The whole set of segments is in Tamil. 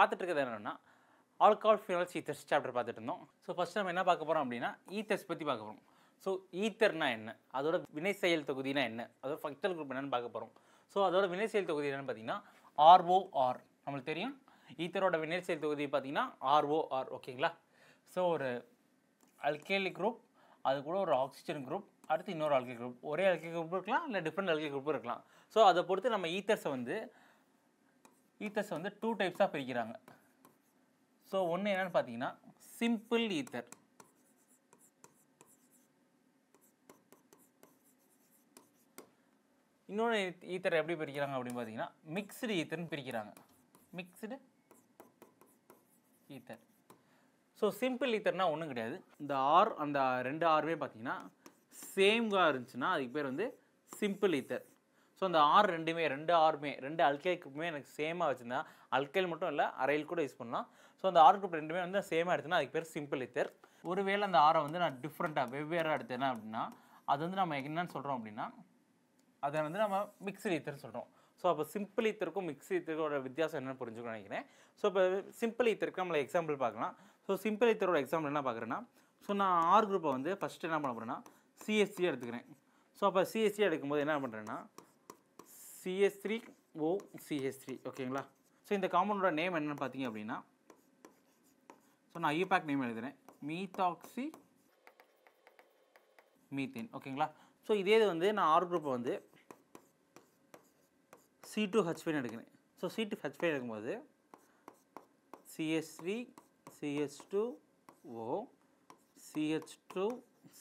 பார்த்துட்டு இருக்கிறது என்னன்னா ஆல்கஹால் ஃபினால்ஸ் ஈத்தர்ஸ் சாப்டர் பார்த்துட்டு இருந்தோம். ஸோ ஃபர்ஸ்ட் நம்ம என்ன பார்க்க போகிறோம் அப்படின்னா ஈத்தர்ஸ் பற்றி பார்க்க போகிறோம். ஸோ ஈத்தர்னா என்ன, அதோட வினை செயல் தொகுதினா என்ன, அதோட ஃபங்க்ஷனல் குரூப் என்னன்னு பார்க்க போகிறோம். ஸோ அதோட வினை செயல் தொகுதி என்னன்னு பார்த்தீங்கன்னா ஆர்ஓஆர். நம்மளுக்கு தெரியும் ஈத்தரோட வினை செயல் தொகுதி பார்த்தீங்கன்னா ஆர்ஓஆர். ஓகேங்களா. ஸோ ஒரு அல்கைல் குரூப், அது கூட ஒரு ஆக்சிஜன் குரூப், அடுத்து இன்னொரு அல்கைல் குரூப். ஒரே அல்கைல் குரூப் இருக்கலாம், இல்லை டிஃப்ரெண்ட் அல்கைல் குரூப் இருக்கலாம். ஸோ அதை பொறுத்து நம்ம ஈத்தர்ஸை வந்து 2 டைப்ஸாக பிரிக்கிறாங்க. ஸோ ஒன்று என்னென்னு பார்த்தீங்கன்னா சிம்பிள் ஈத்தர், இன்னொன்று ஈத்தர் எப்படி பிரிக்கிறாங்க அப்படின்னு பார்த்தீங்கன்னா மிக்ஸ்டு ஈத்தர்னு பிரிக்கிறாங்க. Mixed ether. ஸோ சிம்பிள் ஈத்தர்னா ஒன்றும் கிடையாது, இந்த ஆர் அந்த 2 ஆருமே பார்த்தீங்கன்னா சேம்காக இருந்துச்சுன்னா அதுக்கு பேர் வந்து சிம்பிள் ஈத்தர். ஸோ அந்த ரெண்டு ஆருமே 2 அல்கைல் குரூப்புமே எனக்கு சேமாக வச்சுருந்தா, அல்கைல் மட்டும் இல்லை அரைல் கூட யூஸ் பண்ணலாம். ஸோ அந்த ஆர் குரூப் ரெண்டுமே வந்து சேமாக எடுத்தோன்னா அதுக்கு பேர் சிம்பிள் ஈத்தர். ஒருவேளை அந்த ஆரை வந்து நான் டிஃப்ரெண்ட்டாக வெவ்வேறாக எடுத்தேன்னா அப்படின்னா அது வந்து நம்ம என்னென்னு சொல்கிறோம் அப்படின்னா அதை வந்து நம்ம மிக்ஸ்டு ஈத்தர் சொல்கிறோம். ஸோ அப்போ சிம்பிள் ஈத்தருக்கும் மிக்ஸ்டு ஈத்தரோட வித்தியாசம் என்னென்னு புரிஞ்சுக்கணும்னு நினைக்கிறேன். ஸோ இப்போ சிம்பிள் ஈத்தருக்கு நம்மளை எக்ஸாம்பிள் பார்க்கலாம். ஸோ சிம்பிள் ஈத்தரோட எக்ஸாம்பிள் என்ன பார்க்குறேன்னா, ஸோ நான் ஆர் குரூப்பை வந்து ஃபஸ்ட்டு என்ன பண்ண போகிறேன்னா சிஎஸ்சி எடுத்துக்கிறேன். ஸோ அப்போ சிஎஸ்சி எடுக்கும்போது என்ன பண்ணுறேன்னா CH3OCH3. ஓகேங்களா. ஸோ இந்த காம்பவுண்டோட நேம் என்னென்னு பார்த்தீங்க அப்படின்னா, ஸோ நான் ஐயூபேக் நேம் எழுதுகிறேன், மீத்தாக்சி மீத்தேன். ஓகேங்களா. ஸோ இதே இது வந்து நான் ஆர் குரூப்பை வந்து C2H5 எடுக்கிறேன். ஸோ C2H5 எடுக்கும்போது CH3 CH2O CH2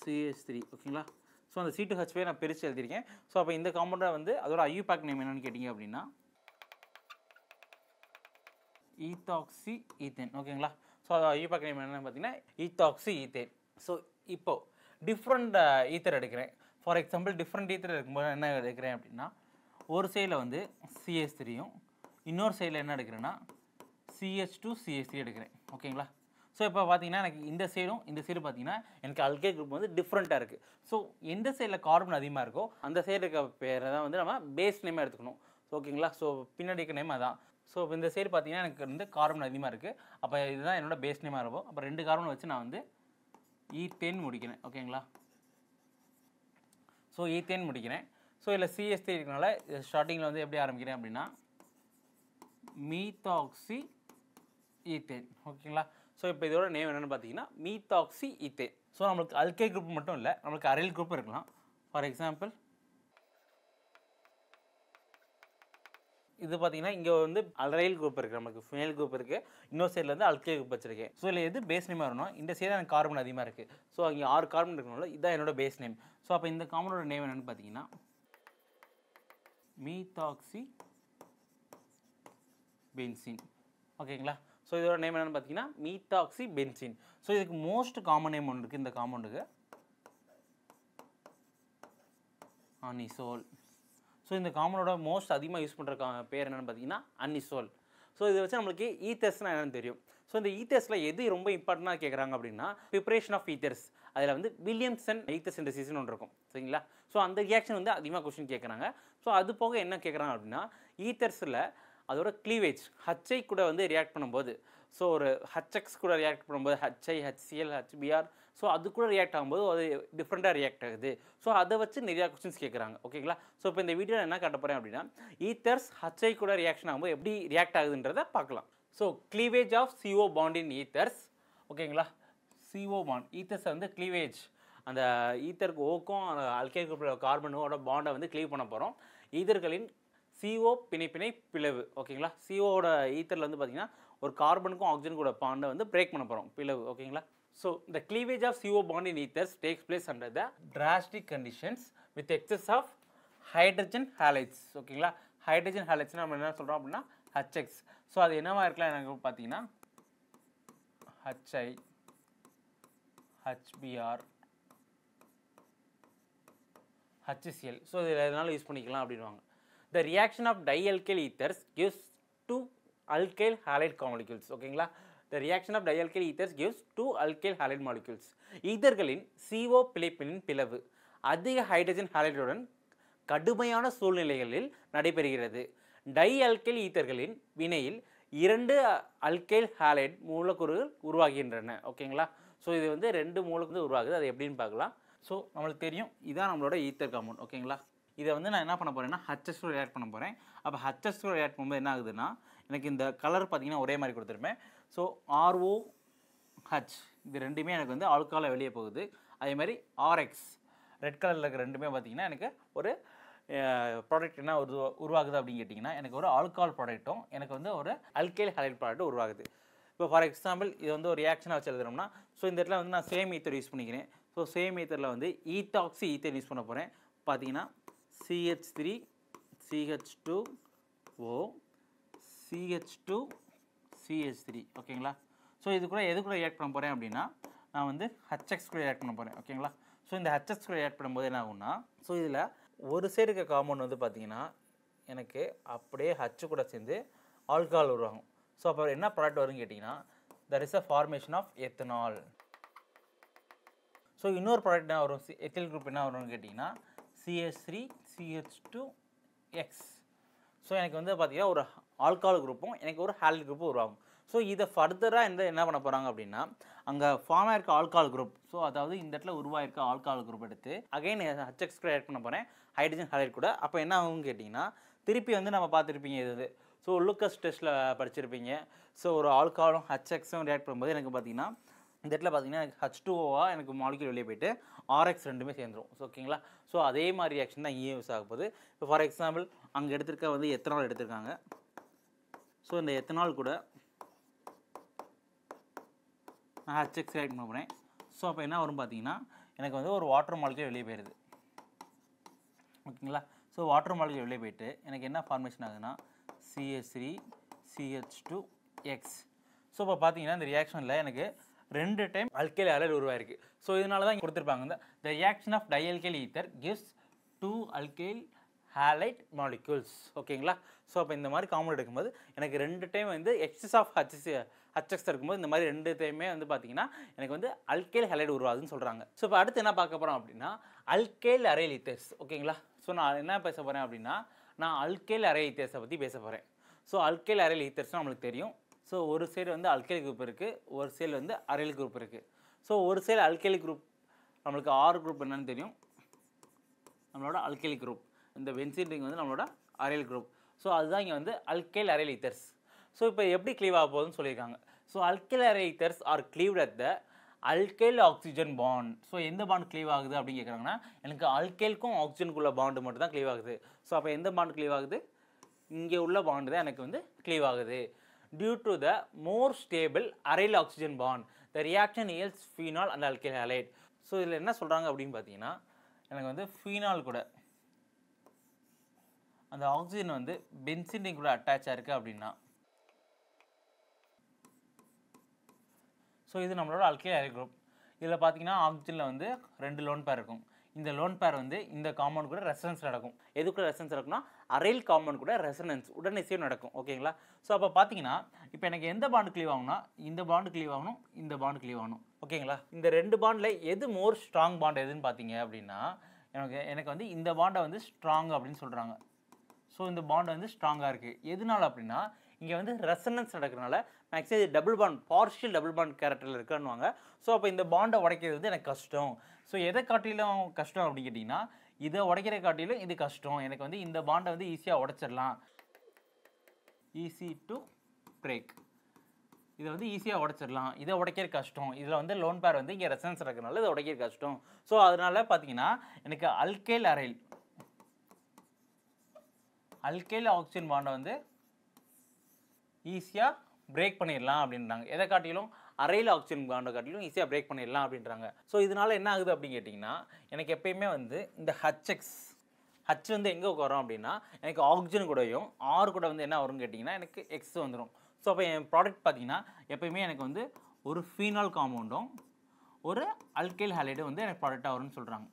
CH3. ஓகேங்களா. ஸோ அந்த C2H5 நான் பிரித்து எழுதியிருக்கேன். ஸோ அப்போ இந்த காம்பவுண்டை வந்து அதோட ஐயூபேக் நேம் என்னென்னு கேட்டிங்க அப்படின்னா ஈத்தாக்சி ஈத்தேன். ஓகேங்களா. ஸோ அது ஐயூபேக் நேம் என்னென்னு பார்த்தீங்கன்னா ஈத்தாக்சி ஈத்தேன். ஸோ இப்போது டிஃப்ரெண்ட் ஈத்தர் எடுக்கிறேன். ஃபார் எக்ஸாம்பிள் டிஃப்ரெண்ட் ஈத்தர் எடுக்கும்போது என்ன எடுக்கிறேன் அப்படின்னா ஒரு சைடில் வந்து CH3யும் இன்னொரு சைடில் என்ன எடுக்கிறேன்னா CH2 CH3 எடுக்கிறேன். ஓகேங்களா. ஸோ இப்போ பார்த்தீங்கன்னா எனக்கு இந்த சைடு பார்த்தீங்கன்னா எனக்கு அல்கைல் குரூப் வந்து டிஃப்ரெண்ட்டாக இருக்குது. ஸோ எந்த சைடில் கார்பன் அதிகமாக இருக்கோ அந்த சைடு இருக்க பேரை தான் வந்து நம்ம பேஸ் நேமாக எடுத்துக்கணும். ஓகேங்களா. ஸோ பின்னாடி இருக்க நேம் அதான். ஸோ இந்த சைடு பார்த்தீங்கன்னா எனக்கு வந்து கார்பன் அதிகமாக இருக்குது, அப்போ இதுதான் என்னோட பேஸ் நேமாக இருக்கும். அப்போ 2 கார்பன் வச்சு நான் வந்து ஈத்தேன் முடிக்கிறேன். ஓகேங்களா. ஸோ ஈத்தேன் முடிக்கிறேன். ஸோ இதில் CH3 இருக்கனால ஸ்டார்டிங்கில் வந்து எப்படி ஆரம்பிக்கிறேன் அப்படின்னா மீத்தாக்சி ஈத்தேன். ஓகேங்களா. ஸோ இப்போ இதோட நேம் என்னென்னு பார்த்தீங்கன்னா மீத்தாக்சி ஈத்தேன். ஸோ நம்மளுக்கு அல்கைல் குரூப் மட்டும் இல்லை, நம்மளுக்கு அரைல் குரூப் இருக்கலாம். ஃபார் எக்ஸாம்பிள் இது பார்த்தீங்கன்னா இங்கே வந்து அரைல் குரூப் இருக்குது, நமக்கு ஃபினைல் குரூப் இருக்குது, இன்னொரு சைடில் வந்து அல்கைல் குரூப் வச்சுருக்கேன். ஸோ இதில் எது பேஸ் நேமாக வரணும், இந்த சைடு எனக்கு கார்பன் அதிகமாக இருக்குது. ஸோ அங்கே 6 கார்பன் இருக்கனால இதுதான் என்னோட பேஸ் நேம். ஸோ அப்போ இந்த காம்பவுண்டோட நேம் என்னென்னு பார்த்தீங்கன்னா மீத்தாக்சி பென்சீன். ஓகேங்களா. ஸோ இதோட நேம் என்னென்னு பார்த்தீங்கன்னா மீத்தாக்சி பென்சீன். ஸோ இதுக்கு மோஸ்ட் காமன் நேம் ஒன்று இருக்குது இந்த காம்பவுண்டுக்கு, அனிசோல். ஸோ இந்த காம்பவுண்டோட மோஸ்ட் அதிகமாக யூஸ் பண்ணுற பேர் என்னென்னு பார்த்தீங்கன்னா அனிசோல். ஸோ இதை வச்சு நம்மளுக்கு ஈத்தர்ஸ்னால் என்னென்னு தெரியும். ஸோ இந்த ஈத்தர்ஸில் எது ரொம்ப இம்பார்ட்டண்டாக கேட்குறாங்க அப்படின்னா ப்ரிப்பரேஷன் ஆஃப் ஈத்தர்ஸ். அதில் வந்து வில்லியம்சன் ஈத்தர் சிந்தசிஸ்னு ஒன்று இருக்கும். சரிங்களா. ஸோ அந்த ரியாக்ஷன் வந்து அதிகமாக கொஸ்டின் கேட்குறாங்க. ஸோ அது போக என்ன கேட்குறாங்க அப்படின்னா ஈத்தர்ஸில் அதோட க்ளீவேஜ் HI கூட வந்து ரியாக்ட் பண்ணும்போது, ஸோ ஒரு HX கூட ரியாக்ட் பண்ணும்போது HI HCl HBr, ஸோ அது கூட ரியாக்ட் ஆகும்போது அது டிஃப்ரெண்ட்டாக ரியாக்ட் ஆகுது. ஸோ அதை வச்சு நிறையா கொஸ்டின்ஸ் கேட்குறாங்க. ஓகேங்களா. ஸோ இப்போ இந்த வீடியோவில் என்ன காட்ட போகிறேன் அப்படின்னா ஈத்தர்ஸ் HI கூட ரியாக்ஷன் ஆகும்போது எப்படி ரியாக்ட் ஆகுதுன்றதை பார்க்கலாம். So cleavage of CO bond in ethers. ஓகேங்களா. CO பாண்ட் ஈத்தர்ஸை வந்து க்ளீவேஜ், அந்த ஈத்தருக்கு ஓக்கும் அல்கைல் குரூப்பில் கார்பனோட பாண்டை வந்து க்ளீவ் பண்ண போகிறோம். ஈதர்களின் CO பிணைப்பிணை பிளவு. ஓகேங்களா. COவோட ஈத்தரில் வந்து பார்த்தீங்கன்னா ஒரு கார்பனுக்கும் ஆக்சிஜன் கூட பாண்டை வந்து பிரேக் பண்ண போகிறோம், பிளவு. ஓகேங்களா. So the cleavage of CO bond in ethers takes place under the drastic conditions with excess of hydrogen halides. ஓகேங்களா. ஹைட்ரஜன் ஹாலைட்ஸ்னால் நம்ம என்ன சொல்கிறோம் அப்படின்னா HX. ஸோ அது என்னவா இருக்கலாம் எனக்கு பார்த்தீங்கன்னா HI HBr HCl. ஸோ இதில் எதனால யூஸ் பண்ணிக்கலாம் அப்படின்வாங்க. The reaction of dialkyl ethers gives 2 alkyl halide molecules. ஓகேங்களா. The reaction of dialkyl ethers gives 2 alkyl halide molecules. ஈதர்களின் CO பிணைப்பின் பிளவு அதிக ஹைட்ரஜன் ஹாலைடுடன் கடுமையான சூழ்நிலைகளில் நடைபெறுகிறது. டைஅல்கைல் ஈத்தர்களின் வினையில் 2 அல்கைல் ஹாலைட் மூலக்கூறுகள் உருவாகின்றன. ஓகேங்களா? ஸோ இது வந்து 2 மூலக்கூறு உருவாகுது. அது எப்படின்னு பார்க்கலாம். ஸோ நம்மளுக்கு தெரியும் இதான் நம்மளோட ஈத்தர் காம்பவுண்ட். ஓகேங்களா? இதை வந்து நான் என்ன பண்ண போகிறேன்னா ஹச்எஸ் கூட ஆட் பண்ண போகிறேன். அப்போ ஹச்எஸ் கூட ஆட் பண்ணும்போது என்ன ஆகுதுன்னா எனக்கு இந்த கலர் பார்த்தீங்கன்னா ஒரே மாதிரி கொடுத்துருப்பேன். ஸோ ROH இது ரெண்டுமே எனக்கு வந்து ஆல்கஹாலில் வெளியே போகுது. அதே மாதிரி RX ரெட் கலரில் இருக்கிற ரெண்டுமே பார்த்தீங்கன்னா எனக்கு ஒரு ப்ராடக்ட் என்ன உருவாகுது அப்படின்னு கேட்டிங்கன்னா எனக்கு ஒரு ஆல்கஹால் ப்ராடக்ட்டும் எனக்கு வந்து ஒரு அல்கைல் ஹாலைட் ப்ராடக்ட்டும் உருவாகுது. இப்போ ஃபார் எக்ஸாம்பிள் இது வந்து ஒரு ரியாக்ஷனாக வச்சு எழுதுறோம்னா ஸோ இந்த இடத்துல வந்து நான் சேம் ஈத்தர் யூஸ் பண்ணிக்கிறேன். ஸோ சேம் ஈத்தரில் வந்து ஈத்தாக்சி ஈத்தர் யூஸ் பண்ண போகிறேன். பார்த்தீங்கன்னா CH3 CH2O CH2 CH3 ஓகேங்களா? ஸோ இது கூட எது கூட ஆட் பண்ண போகிறேன் அப்படின்னா நான் வந்து HX கூட ஆட் பண்ண போகிறேன். ஓகேங்களா? ஸோ இந்த HX கூட ஆட் பண்ணும்போது என்ன ஆகும்னா ஸோ இதில் ஒரு சைடு இருக்க காம்பவுண்ட் வந்து பார்த்தீங்கன்னா எனக்கு அப்படியே H கூட சேர்ந்து ஆல்கஹால் உருவாகும். ஸோ அப்போ என்ன ப்ராடக்ட் வரும்னு கேட்டிங்கன்னா there is a formation of ethanol. So இன்னொரு ப்ராடக்ட் என்ன வரும் எத்தில் குரூப் என்ன வரும்னு கேட்டிங்கன்னா CH3 CH2X. ஸோ எனக்கு வந்து பார்த்தீங்கன்னா ஒரு ஆல்கஹால் குரூப்பும் எனக்கு ஒரு ஹாலைட் குரூப்பும் உருவாகும். ஸோ இதை ஃபர்தராக என்ன பண்ண போகிறாங்க அப்படின்னா அங்கே ஃபார்ம் ஆயிருக்க ஆல்கஹால் குரூப் ஸோ அதாவது இந்த இடத்துல உருவாயிருக்க ஆல்கஹால் குரூப் எடுத்து அகைன் HX கூட ஆட் பண்ண போகிறேன் ஹைட்ரஜன் ஹாலைட் கூட. அப்போ என்ன ஆகும்னு கேட்டிங்கன்னா திருப்பி வந்து நம்ம பார்த்துருப்பீங்க இது ஸோ லூக்கஸ் டெஸ்ட்டில் படிச்சிருப்பீங்க. ஸோ ஒரு ஆல்கஹாலும் HXம் ரியாக்ட் பண்ணும்போது எனக்கு பார்த்தீங்கன்னா இந்த இடத்துல பார்த்தீங்கன்னா எனக்கு H2O எனக்கு மாலிக்யூல் வெளியே போயிட்டு RX ரெண்டுமே சேர்ந்துடும். ஸோ ஓகேங்களா? ஸோ அதே மாதிரி ரியாக்ஷன் தான் இங்கே யூஸ் ஆக போகுது. இப்போ ஃபார் எக்ஸாம்பிள் அங்கே எடுத்திருக்க வந்து எத்தனால் எடுத்திருக்காங்க. ஸோ இந்த எத்தனால் கூட நான் HX ரியாக்ட் பண்ண போகிறேன். ஸோ அப்போ என்ன வரும் பார்த்தீங்கன்னா எனக்கு வந்து ஒரு வாட்டர் மாலிக்யூல் வெளியே போயிடுது. ஓகேங்களா? ஸோ வாட்டர் மாலிக்யூல் வெளியே போயிட்டு எனக்கு என்ன ஃபார்மேஷன் ஆகுதுன்னா CH3 CH2X. ஸோ இப்போ பார்த்தீங்கன்னா இந்த ரியாக்ஷனில் எனக்கு 2 டைம் அல்கைல் ஹாலைட் உருவாயிருக்கு. ஸோ இதனால தான் கொடுத்துருப்பாங்க இந்த the reaction of dialkyl ether gives 2 alkyl halide molecules. ஓகேங்களா? ஸோ அப்போ இந்த மாதிரி காம்பவுண்ட் எடுக்கும்போது எனக்கு 2 டைம் வந்து எக்ஸஸ் ஆஃப் HX இருக்கும்போது இந்த மாதிரி 2 டைமே வந்து பார்த்தீங்கன்னா எனக்கு வந்து அல்கைல் ஹாலைட் உருவாகுதுன்னு சொல்கிறாங்க. ஸோ இப்போ அடுத்து என்ன பார்க்க போகிறோம் அப்படின்னா அல்கைல் அரைல் ஈத்தர்ஸ். ஓகேங்களா? ஸோ நான் என்ன பேச போகிறேன் அப்படின்னா நான் அல்கைல் அரைல் ஈத்தர்ஸை பற்றி பேச போகிறேன். ஸோ அல்கைல் அரைல் ஈத்தர்ஸ் நம்மளுக்கு தெரியும். ஸோ ஒரு சைடு வந்து அல்கைல் குரூப் இருக்குது, ஒரு சைடு வந்து அரைல் குரூப் இருக்குது. ஸோ ஒரு சைடு அல்கைல் குரூப் நம்மளுக்கு ஆர் குரூப் என்னன்னு தெரியும், நம்மளோட அல்கைல் குரூப். இந்த பென்சீன் ரிங் வந்து நம்மளோட அரைல் குரூப். ஸோ அதுதான் இங்கே வந்து அல்கைல் அரைல் ஈத்தர்ஸ். ஸோ இப்போ எப்படி க்ளீவ் ஆக போகுதுன்னு சொல்லியிருக்காங்க. So alkyl aryl ethers are cleaved at the alkyl oxygen bond. So எந்த பாண்ட் க்ளீவ் ஆகுது அப்படின்னு கேட்குறாங்கன்னா எனக்கு அல்கைலுக்கும் ஆக்சிஜனுக்குள்ள பாண்டு மட்டும் தான் க்ளீவ் ஆகுது. ஸோ அப்போ எந்த பாண்ட் க்ளீவ் ஆகுது? இங்கே உள்ள பாண்டு தான் எனக்கு வந்து க்ளீவ் ஆகுது. Due to the more stable aryl oxygen bond, the reaction yields phenol and alkyl halide. So இதில் என்ன சொல்கிறாங்க அப்படின்னு பார்த்தீங்கன்னா எனக்கு வந்து ஃபீனால் கூட அந்த ஆக்சிஜன் வந்து பென்சீன் ரிங் கூட அட்டாச் ஆயிருக்கு அப்படின்னா ஸோ இது நம்மளோட அல்கைல் ஹாலைட் குரூப். இதில் பார்த்தீங்கன்னா ஆக்சிஜனில் வந்து 2 லோன் பேர் இருக்கும். இந்த லோன் பேர் வந்து இந்த காம்பவுண்ட் கூட ரெசனன்ஸ் நடக்கும். எதுக்குள்ள ரெசனன்ஸ் நடக்கும்னா அரைல் காம்பவுண்ட் கூட ரெசனன்ஸ் உடனடியாக நடக்கும். ஓகேங்களா? ஸோ அப்போ பார்த்தீங்கன்னா இப்போ எனக்கு எந்த பாண்டு க்ளீவ் ஆகும்னா இந்த பாண்டு க்ளீவ் ஆகணும், இந்த பாண்டு க்ளீவ் ஆகணும். ஓகேங்களா? இந்த 2 பாண்டில் எது மோர் ஸ்ட்ராங் பாண்ட் எதுன்னு பார்த்தீங்க அப்படின்னா எனக்கு வந்து இந்த பாண்டை வந்து ஸ்ட்ராங் அப்படின்னு சொல்கிறாங்க. ஸோ இந்த பாண்ட் வந்து ஸ்ட்ராங்காக இருக்குது. எதனால அப்படின்னா இங்கே வந்து ரெசனன்ஸ் நடக்கிறனால மேக்ஸிமம் இது double bond partial double bond கேரக்டரில் இருக்குன்னுவாங்க. ஸோ அப்போ இந்த பாண்டை உடைக்கிறது வந்து எனக்கு கஷ்டம். ஸோ எதை காட்டிலும் கஷ்டம் அப்படின்னு கேட்டிங்கன்னா இதை உடைக்கிற காட்டிலும் இது கஷ்டம். எனக்கு வந்து இந்த பாண்டை வந்து ஈஸியாக உடைச்சிடலாம், ஈஸி டு பிரேக். இதை வந்து ஈஸியாக உடைச்சிடலாம், இதை உடைக்கிற கஷ்டம். இதில் வந்து லோன் பேர் வந்து இங்கே ரெசனன்ஸ் இருக்கிறனால இதை உடைக்கிற கஷ்டம். ஸோ அதனால பார்த்தீங்கன்னா எனக்கு அல்கைல் ஆக்சிஜன் பாண்டை வந்து ஈஸியாக பிரேக் பண்ணிடலாம் அப்படின்றாங்க. எதை காட்டிலும் அரைல் ஆக்சிஜன் பாண்டை காட்டிலும் ஈஸியாக பிரேக் பண்ணிடலாம் அப்படின்றாங்க. ஸோ இதனால் என்ன ஆகுது அப்படின்னு கேட்டிங்கன்னா எனக்கு எப்பயுமே வந்து இந்த ஹச் வந்து எங்கே வரும் அப்படின்னா எனக்கு ஆக்சிஜன் கூடயும் ஆர் கூட வந்து என்ன வரும்னு கேட்டிங்கன்னா எனக்கு எக்ஸ் வந்துடும். ஸோ அப்போ என் ப்ராடக்ட் பார்த்தீங்கன்னா எப்பயுமே எனக்கு வந்து ஒரு ஃபீனால் காம்பவுண்டும் ஒரு அல்கைல் ஹாலைடும் வந்து எனக்கு ப்ராடக்டாக வரும்னு சொல்கிறாங்க.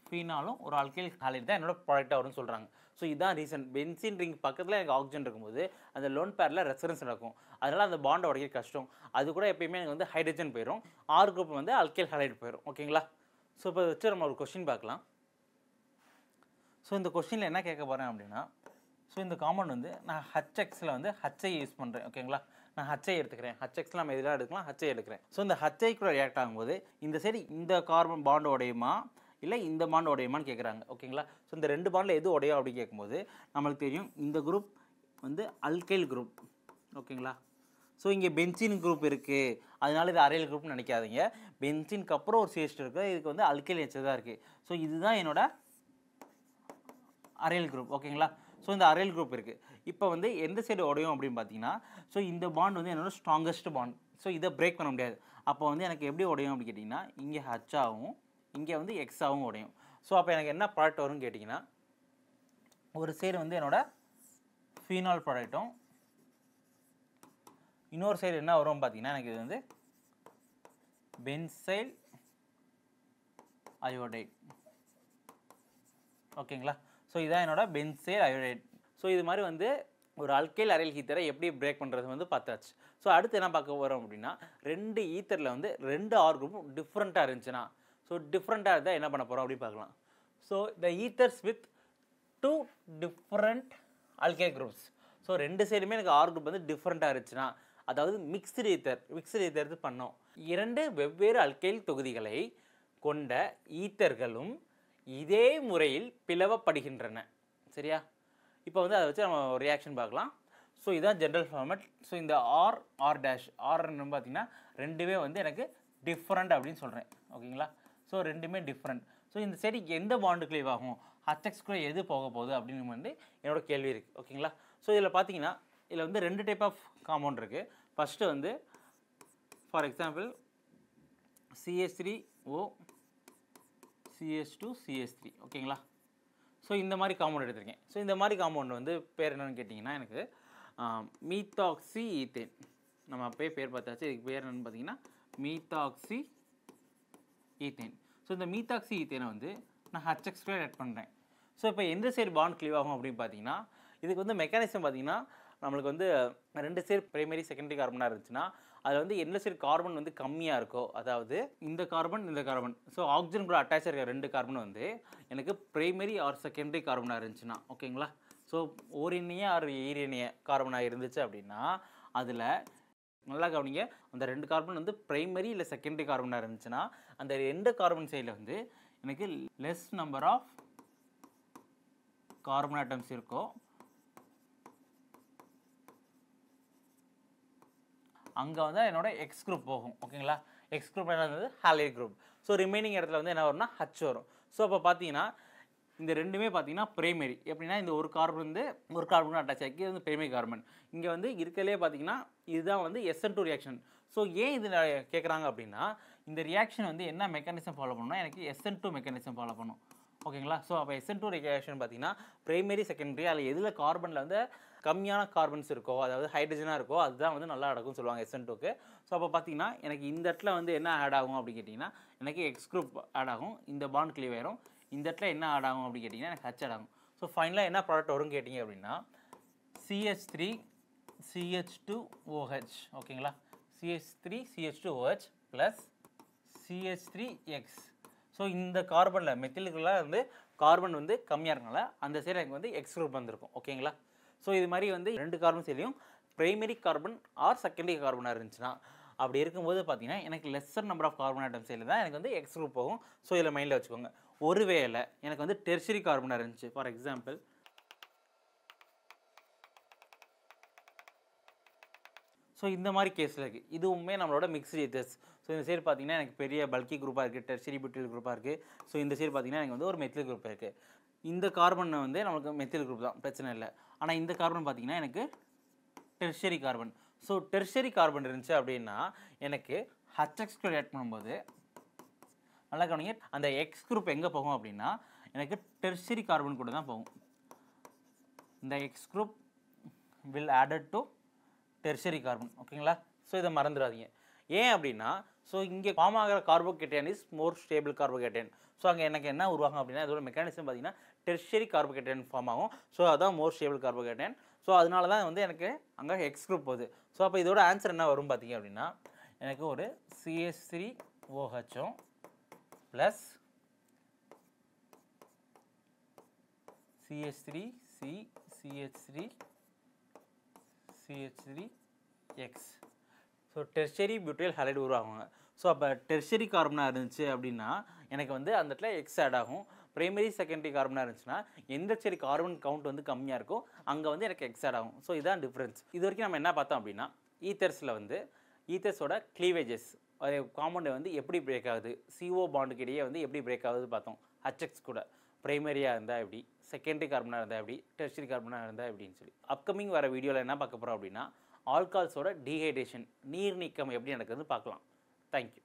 ஃபீனாலும் ஒரு அல்கைல் ஹாலைட் தான் என்னோட ப்ராடக்டாக வரும்னு சொல்கிறாங்க. ஸோ இதுதான் ரீசன். பென்சீன் ரிங் பக்கத்தில் எனக்கு ஆக்சிஜன் இருக்கும்போது அந்த லோன் பேரில் ரெசனன்ஸ் நடக்கும். அதனால் அந்த பாண்டை உடைக்க கஷ்டம். அது கூட எப்பயுமே எனக்கு வந்து ஹைட்ரஜன் போயிடும், ஆர் குரூப் வந்து அல்கைல் ஹாலைட் போயிடும். ஓகேங்களா? ஸோ இப்போ வச்சு நம்ம ஒரு கொஸ்டின் பார்க்கலாம். ஸோ இந்த கொஸ்டினில் என்ன கேட்க போகிறேன் அப்படின்னா ஸோ இந்த காம்பவுண்ட் வந்து நான் ஹச்எக்ஸில் வந்து ஹச்ஐ யூஸ் பண்ணுறேன். ஓகேங்களா, நான் ஹச்ஐ எடுத்துக்கிறேன். ஹச்எக்ஸில் நம்ம எதிராக எடுக்கலாம், ஹச்ஐ எடுக்கிறேன். ஸோ இந்த ஹச்ஐ கூட ரியாக்ட் ஆகும்போது இந்த சைடு இந்த கார்பன் பாண்ட் உடையுமா இல்லை இந்த பாண்ட் உடையுமான்னு கேட்குறாங்க. ஓகேங்களா, ஸோ இந்த 2 பாண்டில் எது உடையும் அப்படின்னு கேட்கும்போது நம்மளுக்கு தெரியும் இந்த குரூப் வந்து அல்கைல் குரூப். ஓகேங்களா, ஸோ இங்கே பென்சின் குரூப் இருக்குது, அதனால இது அரைல் குரூப்னு நினைக்காதீங்க. பென்சினுக்கு அப்புறம் ஒரு CH2 இருக்குது, இதுக்கு வந்து அல்கைல் நேச்சர் தான் இருக்குது. ஸோ இதுதான் என்னோட அரைல் குரூப். ஓகேங்களா, ஸோ இந்த அரைல் குரூப் இருக்குது. இப்போ வந்து எந்த சைடு உடையும் அப்படின்னு பார்த்தீங்கன்னா, ஸோ இந்த பாண்ட் வந்து என்னோட ஸ்ட்ராங்கஸ்ட் பாண்ட். ஸோ இதை பிரேக் பண்ண முடியாது. அப்போ வந்து எனக்கு எப்படி உடையும் அப்படின்னு கேட்டிங்கன்னா, இங்கே ஹச்சாகவும் இங்கே வந்து எக்ஸாகவும் உடையும். ஸோ அப்போ எனக்கு என்ன ப்ராடக்ட் வரும்னு கேட்டிங்கன்னா, ஒரு சைடு வந்து என்னோட ஃபீனால் ப்ராடக்ட்டும் இன்னொரு சைடு என்ன வரும் பார்த்தீங்கன்னா எனக்கு இது வந்து பென்சைல் அயோடைட். ஓகேங்களா, ஸோ இதான் என்னோட பென்சைல் அயோடைட். ஸோ இது மாதிரி வந்து ஒரு அல்கைல் அரைல் ஈத்தரை எப்படி பிரேக் பண்ணுறது வந்து பார்த்தாச்சு. ஸோ அடுத்து என்ன பார்க்க வரோம் அப்படின்னா, 2 ஈத்தரில் வந்து 2 ஆர் குரூப்பும் டிஃப்ரெண்ட்டாக இருந்துச்சுன்னா, ஸோ டிஃப்ரெண்ட்டாக இருந்தால் என்ன பண்ண போகிறோம் அப்படின்னு பார்க்கலாம். So the ethers with 2 different alkyl groups. So 2 சைடுமே எனக்கு ஆர் குரூப் வந்து டிஃப்ரெண்ட்டாக இருந்துச்சுன்னா, அதாவது மிக்ஸ்டு ஈத்தர் பண்ணோம். 2 வெவ்வேறு அல்கைல் தொகுதிகளை கொண்ட ஈத்தர்களும் இதே முறையில் பிளவப்படுகின்றன. சரியா, இப்போ வந்து அதை வச்சு நம்ம ரியாக்ஷன் பார்க்கலாம். ஸோ இதுதான் ஜென்ரல் ஃபார்மேட். ஸோ இந்த ஆர் டேஷ் பார்த்தீங்கன்னா ரெண்டுமே வந்து எனக்கு டிஃப்ரெண்ட் அப்படின்னு சொல்கிறேன். ஓகேங்களா, ஸோ ரெண்டுமே டிஃப்ரெண்ட். ஸோ இந்த சைடு எந்த பாண்டு கிளீவ் ஆகும், ஹச்எக்ஸ் கூட எது போக போகுது அப்படின்னு வந்து என்னோட கேள்வி இருக்குது. ஓகேங்களா, ஸோ இதில் பார்த்தீங்கன்னா இதில் வந்து 2 டைப் ஆஃப் காம்பவுண்ட் இருக்குது. ஃபஸ்ட்டு வந்து for example CH3O CH2 CH3. ஓகேங்களா, ஸோ இந்த மாதிரி காம்பவுண்ட் எடுத்திருக்கேன். ஸோ இந்த மாதிரி காம்பவுண்ட் வந்து பேர் என்னென்னு கேட்டிங்கன்னா எனக்கு மீத்தாக்சி ஈத்தேன். நம்ம அப்போயே பேர் பார்த்தாச்சு. இதுக்கு பேர் என்னென்னு பார்த்தீங்கன்னா மீத்தாக்சி ஈத்தேன். ஸோ இந்த மீத்தாக்சி ஈத்தேனை வந்து நான் ஹச்எக்ஸ் கூட ஆட் பண்ணுறேன். ஸோ இப்போ எந்த சைடு பாண்ட் கிளீவ் ஆகும் அப்படின்னு பார்த்தீங்கன்னா, இதுக்கு வந்து மெக்கானிசம் பார்த்தீங்கன்னா நம்மளுக்கு வந்து 2 சைடு பிரைமரி செகண்டரி கார்பனாக இருந்துச்சுன்னா அதில் வந்து எந்த சைடு கார்பன் வந்து கம்மியாக இருக்கோ, அதாவது இந்த கார்பன் இந்த கார்பன், ஸோ ஆக்சிஜன் கூட அட்டாச் இருக்கிற 2 கார்பன் வந்து எனக்கு பிரைமரி ஆர் செகண்டரி கார்பனாக இருந்துச்சுன்னா, ஓகேங்களா, ஸோ ஓரிணைய ஆர் ஈரிணைய கார்பனாக இருந்துச்சு அப்படின்னா அதில் நல்லா கவனிங்க, அந்த 2 கார்பன் வந்து பிரைமரி இல்லை செகண்டரி கார்பனாக இருந்துச்சுன்னா அந்த 2 கார்பன் சைடில் வந்து எனக்கு less number of carbon atoms இருக்கும். அங்கே வந்து என்னோட எக்ஸ் குரூப் போகும். ஓகேங்களா, எக்ஸ் குரூப் என்ன வந்து ஹாலைட் குரூப். ஸோ ரிமைனிங் இடத்துல வந்து என்ன வரும்னா ஹச் வரும். ஸோ அப்போ பார்த்தீங்கன்னா இந்த ரெண்டுமே பார்த்தீங்கன்னா பிரைமரி. எப்படின்னா இந்த ஒரு கார்பன் வந்து ஒரு கார்பன் அட்டாச் ஆகி வந்து பிரைமரி கார்பன். இங்கே வந்து இருக்கிறதுலே பார்த்தீங்கன்னா இதுதான் வந்து SN2 ரியாக்ஷன். ஸோ ஏன் இது கேட்குறாங்க அப்படின்னா, இந்த ரியாக்ஷன் வந்து என்ன மெக்கானிசம் ஃபாலோ பண்ணணும்னா எனக்கு SN2 மெக்கானிசம் ஃபாலோ பண்ணும். ஓகேங்களா, ஸோ அப்போ SN2 ரியாக்ஷன் பார்த்தீங்கன்னா பிரைமரி செகண்டரி அதில் எதில் கார்பனில் வந்து கம்மியான கார்பன்ஸ் இருக்கோ, அதாவது ஹைட்ரஜனாக இருக்கோ, அதுதான் வந்து நல்லா நடக்கும்னு சொல்லுவாங்க SN2க்கு. ஸோ அப்போ பார்த்தீங்கன்னா எனக்கு இந்த இடத்துல வந்து என்ன ஆட் ஆகும் அப்படின்னு கேட்டிங்கன்னா எனக்கு எக்ஸ் குரூப் ஆட் ஆகும், இந்த பாண்ட் கிளீவ் ஆயிரும். இந்த இடத்துல என்ன ஆட் ஆகும் அப்படின்னு கேட்டிங்கன்னா எனக்கு ஹச் ஆட் ஆகும். ஸோ ஃபைனலாக என்ன ப்ராடக்ட் வரும்னு கேட்டிங்க அப்படின்னா CH3 CH2OH. ஓகேங்களா, CH3 CH2OH plus CH3X. So இந்த கார்பனில் மெத்திலுக்குலாம் வந்து கார்பன் வந்து கம்மியாக இருக்கனால அந்த சைடு எனக்கு வந்து எக்ஸ் குரூப் வந்திருக்கும். ஓகேங்களா, ஸோ இது மாதிரி வந்து 2 கார்பன் சைட்லையும் பிரைமரி கார்பன் ஆர் செகண்டரி கார்பனாக இருந்துச்சுன்னா அப்படி இருக்கும்போது பார்த்தீங்கன்னா எனக்கு lesser number of carbon atom சைடில் தான் எனக்கு வந்து எக்ஸ் குரூப் போகும். ஸோ இதில் மைண்டில் வச்சுக்கோங்க. ஒருவேளை எனக்கு வந்து டெர்ஷரி கார்பனாக இருந்துச்சு, ஃபார் எக்ஸாம்பிள் ஸோ இந்த மாதிரி கேஸில் இருக்குது. இதுவுமே நம்மளோட மிக்ஸ்டு ஈத்தர்ஸ். ஸோ இந்த சைடு பார்த்தீங்கன்னா எனக்கு பெரிய பல்கி குரூப்பாக இருக்குது, டெர்ஷரி பியூட்டில் குரூப்பாக இருக்குது. ஸோ இந்த சைடு பார்த்தீங்கன்னா எனக்கு வந்து ஒரு மெத்தில் குரூப் இருக்குது. இந்த கார்பன் வந்து நமக்கு மெத்தில் குரூப் தான், பிரச்சனை இல்லை. ஆனால் இந்த கார்பன் பார்த்தீங்கன்னா எனக்கு tertiary carbon. So tertiary carbon இருந்துச்சு அப்படின்னா எனக்கு ஹச்எக்ஸ் கூட ஆட் பண்ணும்போது நல்லா கவனிங்க, அந்த எக்ஸ் குரூப் எங்கே போகும் அப்படின்னா எனக்கு டெர்ஷரி கார்பன் கூட தான் போகும். இந்த X group will added to tertiary carbon. ஓகேங்களா, ஸோ இதை மறந்துடாதீங்க. ஏன் அப்படின்னா ஸோ இங்கே ஃபார்ம் ஆகிற கார்போகேட்டைன் இஸ் மோர் ஸ்டேபிள் கார்போகேட்டைன். ஸோ அங்கே எனக்கு என்ன உருவாகும் அப்படின்னா இதோட மெக்கானிசம் பார்த்தீங்கன்னா டெர்ஷரி கார்போகேட்டைன் ஃபார்ம் ஆகும். ஸோ அதான் மோர் ஸ்டேபிள் கார்போகேட்டைன். ஸோ அதனால தான் வந்து எனக்கு அங்கே எக்ஸ் குரூப் போகுது. ஸோ அப்போ இதோட ஆன்சர் என்ன வரும் பார்த்தீங்க அப்படின்னா எனக்கு ஒரு CH3OHம் plus CH3C CH3 CH3 X. So tertiary butyl halide உருவாகுங்க. ஸோ அப்போ டெர்ஷரி கார்பனாக இருந்துச்சு அப்படின்னா எனக்கு வந்து அந்த இடத்துல எக்ஸ் ஆட் ஆகும். பிரைமரி செகண்டரி கார்பனாக இருந்துச்சுன்னா எந்த சரி கார்பன் கவுண்ட் வந்து கம்மியாக இருக்கும் அங்கே வந்து எனக்கு எக்ஸ் ஆட் ஆகும். ஸோ இதான் டிஃப்ரென்ஸ். இது வரைக்கும் நம்ம என்ன பார்த்தோம் அப்படின்னா ஈத்தர்ஸில் வந்து ஈத்தர்ஸோட க்ளீவேஜஸ் காம்பவுண்டை வந்து எப்படி பிரேக் ஆகுது, CO பாண்டுக்கு இடையே வந்து எப்படி பிரேக் ஆகுது பார்த்தோம். HX கூட பிரைமரியாக இருந்தால் எப்படி, செகண்டரி கார்பனாக இருந்தால் எப்படி, டெர்ஷரி கார்பனாக இருந்தால் எப்படின்னு சொல்லி அப்கமிங் வர வீடியோவில் என்ன பார்க்க போகிறோம் அப்படின்னா ஆல்கால்ஸோட டீஹைட்ரேஷன் நீர் நீக்கம் எப்படி நடக்குதுன்னு பார்க்கலாம். தேங்க்யூ.